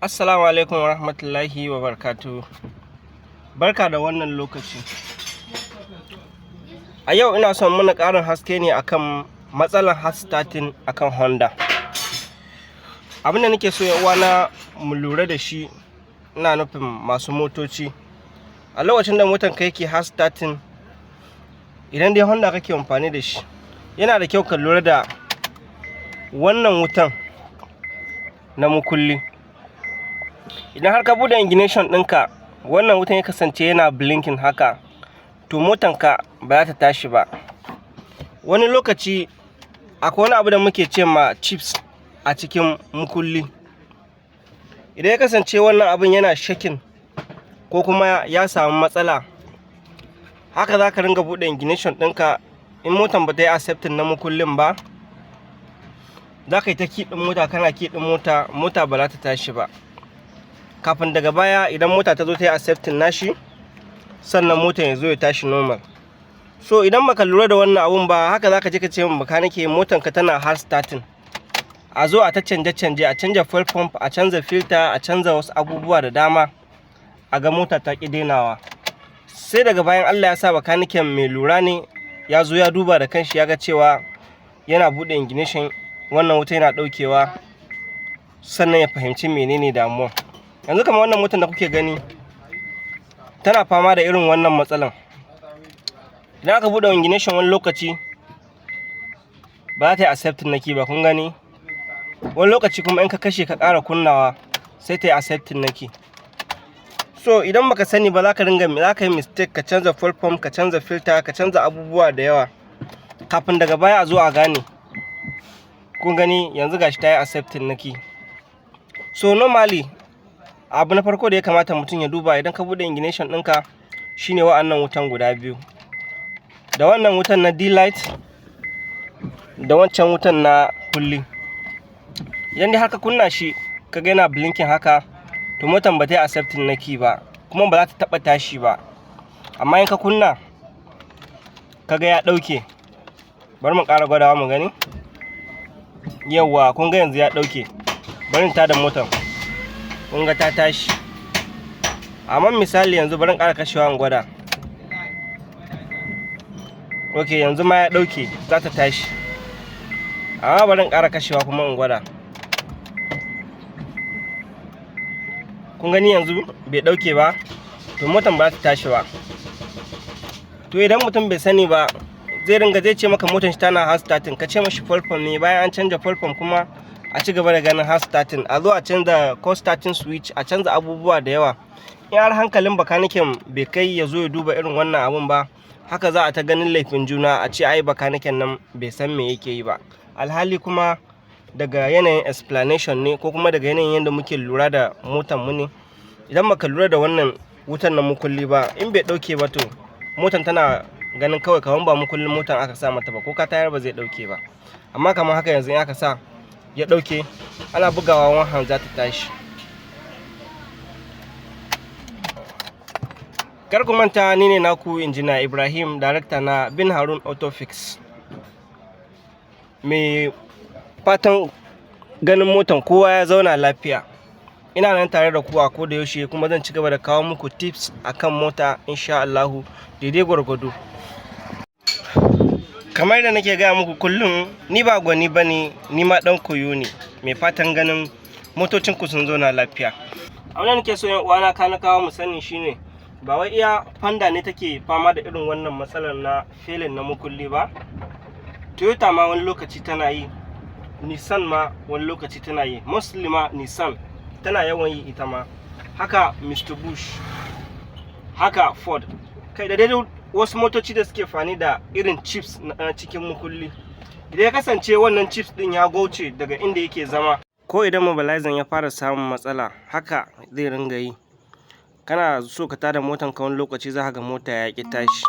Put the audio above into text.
Assalamu alaikum wa rahmatullahi wa barakatuh. Barka da wannan lokaci. A yau ina son mana ƙarin haske ne akan matsalar hard starting akan Honda. Abin da nake so ya uwana mu lura da shi, ina nufin masu motoci. A lokacin da motar ka yake hard starting, idan dai Honda kake amfani da shi, yana da kyau ka lura da wannan wutan na mukulli. Idan har ka bude ignition ɗinka, wannan wutan ya kasance yana blinking haka, to motanka ba za ta tashi ba. Wani lokaci akwai wani abu da muke ce ma chips a cikin mukulli. Idan ya kasance wannan abin yana shaking ko kuma ya samu matsala, haka za ka ringa bude ignition ɗinka. In motan ba ta yi accepting na mukullin ba, za ka yi ta kiɗin mota, kana kiɗin mota, mota ba za ta tashi ba. Kafin daga baya idan mota ta zo ta yi accepting nashi, sannan motar ya zo ya tashi normal. So idan baka lura da wannan abun ba, haka zaka je ka ce min makanike motar ka tana hard starting, a zo a ta canje a canja fuel pump, a canza filter, a canza wasu abubuwa da dama, a ga mota ta ki dainawa. Sai daga bayan Allah ya sa bakaniken mai lura ne, ya zo ya duba da kanshi, ya ga cewa yana bude ignition, wannan wuta yana daukewa, sannan ya fahimci menene damuwa. Yanzu kamar wannan motar da kuke gani tana fama da irin wannan matsalan. Idan aka bude ignition wani lokaci ba za ta yi accepting na key ba, kun gani. Wani lokaci kuma in ka kashe ka ƙara kunnawa sai ta yi accepting na key. So idan baka sani ba, za ka yi mistake, ka canza fuel pump, ka canza filter, ka canza abubuwa da yawa, kafin daga baya a zo a gane. Kun gani yanzu gashi ta yi accepting na key. So normally abu na farko da ya kamata mutum ya duba idan ka bude ignition ɗinka shine wa'annan wutan guda biyu, da wannan wutan na D-light da wancan wutan na kulli. Idan dai har ka kunna shi kaga yana blinking haka, to motan ba ta yi accepting na key ba, kuma ba za ta taba tashi ba. Amma in ka kunna kaga ya dauke, bari mu ƙara gwadawa mu gani. Yawwa, kun ga yanzu ya dauke. Bari in tada motar, kun ga ta tashi. Amma misali yanzu bari in ƙara kashewa in gwada. Ok, yanzu ma ya dauke, za ta tashi. Amma bari in ƙara kashewa kuma in gwada. Kun gani yanzu bai dauke ba, to motan ba za ta tashi ba. To idan mutum bai sani ba, zai ce maka motar shi tana hard starting, ka ce mashi fuel pump ne. Bayan an canja fuel pump kuma a ci gaba da ganin hard starting, a zo a canza cold starting switch, a canza abubuwa da yawa. In har hankalin bakaniken bai kai ya zo ya duba irin wannan abun ba, haka za a ta ganin laifin juna, a ce ai bakaniken nan bai san me yake yi ba. Alhali kuma daga yanayin explanation ne, ko kuma daga yanayin yadda muke lura da motar mu ne. Idan baka lura da wannan wutan na mukulli ba, in bai dauke ba, to motar tana ganin kawai kaman ba mukullin motar aka sa mata ba, ko ka tayar ba zai dauke ba. Amma kamar haka yanzu in aka sa ya dauke, ana bugawa wannan za ta tashi. Kar ku manta, ni ne naku injiniya Ibrahim, director na Bin Harun Autofix. Mai fatan ganin motan kowa ya zauna lafiya. Ina nan tare da ku a koda yaushe, kuma zan ci gaba da kawo muku tips akan mota insha Allah, daidai gwargwado. Kamar da nake gaya muku kullum, ni ba gwani bane, ni ma dan koyo ne, mai fatan ganin motocin ku sun zauna lafiya. Abin da nake so yan uwana ka na kawo mu sani shine, ba wai iya Honda ne take fama da irin wannan matsalar na failing na mukulli ba. Toyota ma wani lokaci tana yi, Nissan ma wani lokaci tana yi, mostly ma Nissan tana yawan yi ita ma, haka Mr. Bush, haka Ford, kai da daidai wasu motoci da suke fani da irin chips na cikin mukulli. Idan ya kasance wannan chips din ya goce daga inda yake zama, ko idan mobilizer ya fara samun matsala, haka zai ringa yi. Kana so ka tada motan ka, wani lokaci za ka ga mota ya ki tashi.